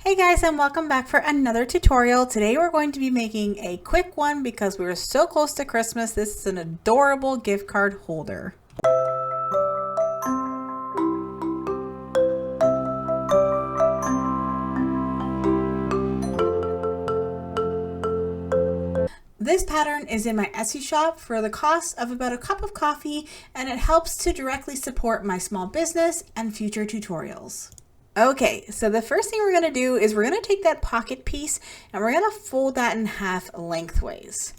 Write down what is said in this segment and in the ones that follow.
Hey guys, and welcome back for another tutorial. Today we're going to be making a quick one because we're so close to Christmas. This is an adorable gift card holder. This pattern is in my Etsy shop for the cost of about a cup of coffee, and it helps to directly support my small business and future tutorials. Okay, so the first thing we're going to do is we're going to take that pocket piece and we're going to fold that in half lengthways.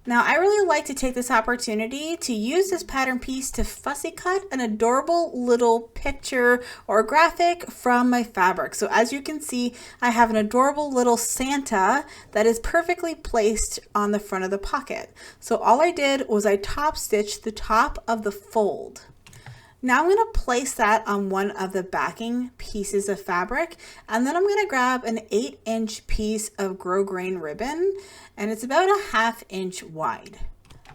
Now, I really like to take this opportunity to use this pattern piece to fussy cut an adorable little picture or graphic from my fabric. So as you can see, I have an adorable little Santa that is perfectly placed on the front of the pocket. So all I did was I top stitched the top of the fold. Now I'm going to place that on one of the backing pieces of fabric, and then I'm going to grab an 8-inch piece of grosgrain ribbon, and it's about a 1/2 inch wide.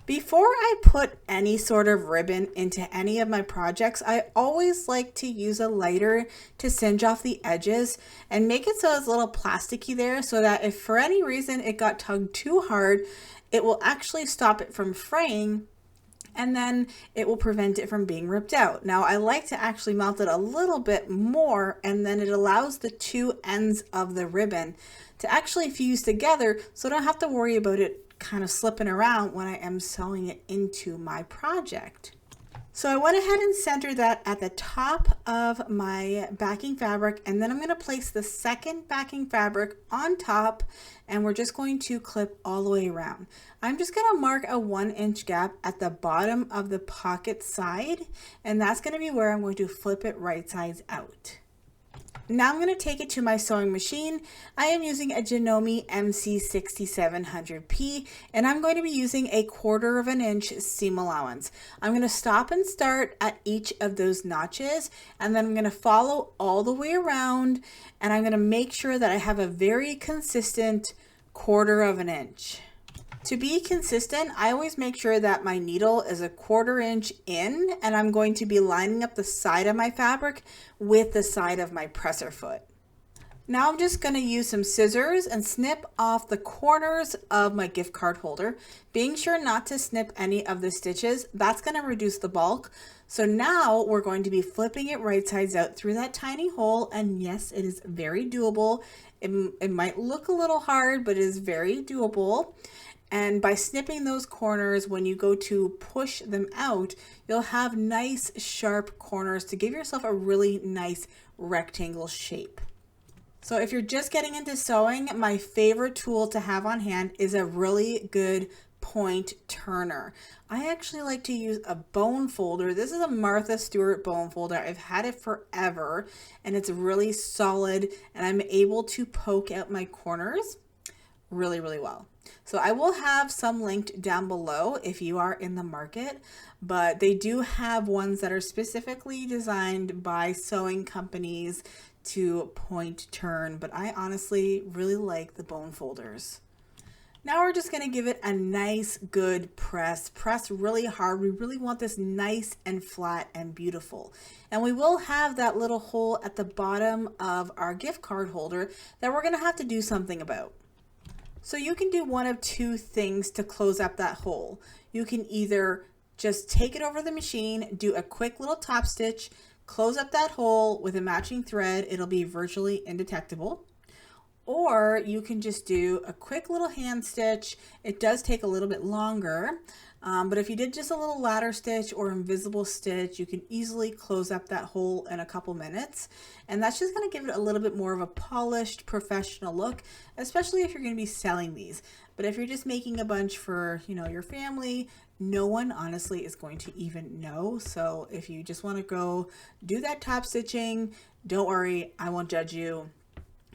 Before I put any sort of ribbon into any of my projects, I always like to use a lighter to singe off the edges and make it so it's a little plasticky there, so that if for any reason it got tugged too hard, it will actually stop it from fraying, and then it will prevent it from being ripped out. Now, I like to actually melt it a little bit more, and then it allows the two ends of the ribbon to actually fuse together, so I don't have to worry about it kind of slipping around when I am sewing it into my project. So I went ahead and centered that at the top of my backing fabric, and then I'm going to place the second backing fabric on top, and we're just going to clip all the way around. I'm just going to mark a 1-inch gap at the bottom of the pocket side, and that's going to be where I'm going to flip it right sides out. Now I'm going to take it to my sewing machine. I am using a Janome MC6700P, and I'm going to be using a 1/4 inch seam allowance. I'm going to stop and start at each of those notches, and then I'm going to follow all the way around, and I'm going to make sure that I have a very consistent 1/4 inch. To be consistent, I always make sure that my needle is a 1/4 inch in, and I'm going to be lining up the side of my fabric with the side of my presser foot. Now I'm just going to use some scissors and snip off the corners of my gift card holder, being sure not to snip any of the stitches. That's going to reduce the bulk. So now we're going to be flipping it right sides out through that tiny hole, and yes, it is very doable. It might look a little hard, but it is very doable. And by snipping those corners, when you go to push them out, you'll have nice sharp corners to give yourself a really nice rectangle shape. So if you're just getting into sewing, my favorite tool to have on hand is a really good point turner. I actually like to use a bone folder. This is a Martha Stewart bone folder. I've had it forever, and it's really solid, and I'm able to poke out my corners really, really well. So I will have some linked down below if you are in the market, but they do have ones that are specifically designed by sewing companies to point turn, but I honestly really like the bone folders. Now we're just going to give it a nice good press really hard. We really want this nice and flat and beautiful. And we will have that little hole at the bottom of our gift card holder that we're going to have to do something about. So you can do one of two things to close up that hole. You can either just take it over the machine, do a quick little top stitch, close up that hole with a matching thread. It'll be virtually indetectable. Or you can just do a quick little hand stitch. It does take a little bit longer, but if you did just a little ladder stitch or invisible stitch, you can easily close up that hole in a couple minutes. And that's just going to give it a little bit more of a polished, professional look, especially if you're going to be selling these. But if you're just making a bunch for, your family, no one honestly is going to even know. So if you just want to go do that top stitching, don't worry, I won't judge you.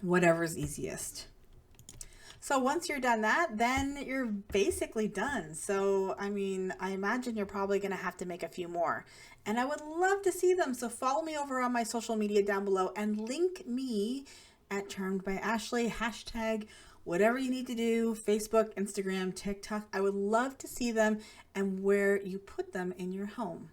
Whatever's easiest. So once you're done that, then you're basically done. So, I imagine you're probably going to have to make a few more. And I would love to see them. So follow me over on my social media down below and link me at charmedbyashley, hashtag whatever you need to do, Facebook, Instagram, TikTok. I would love to see them and where you put them in your home.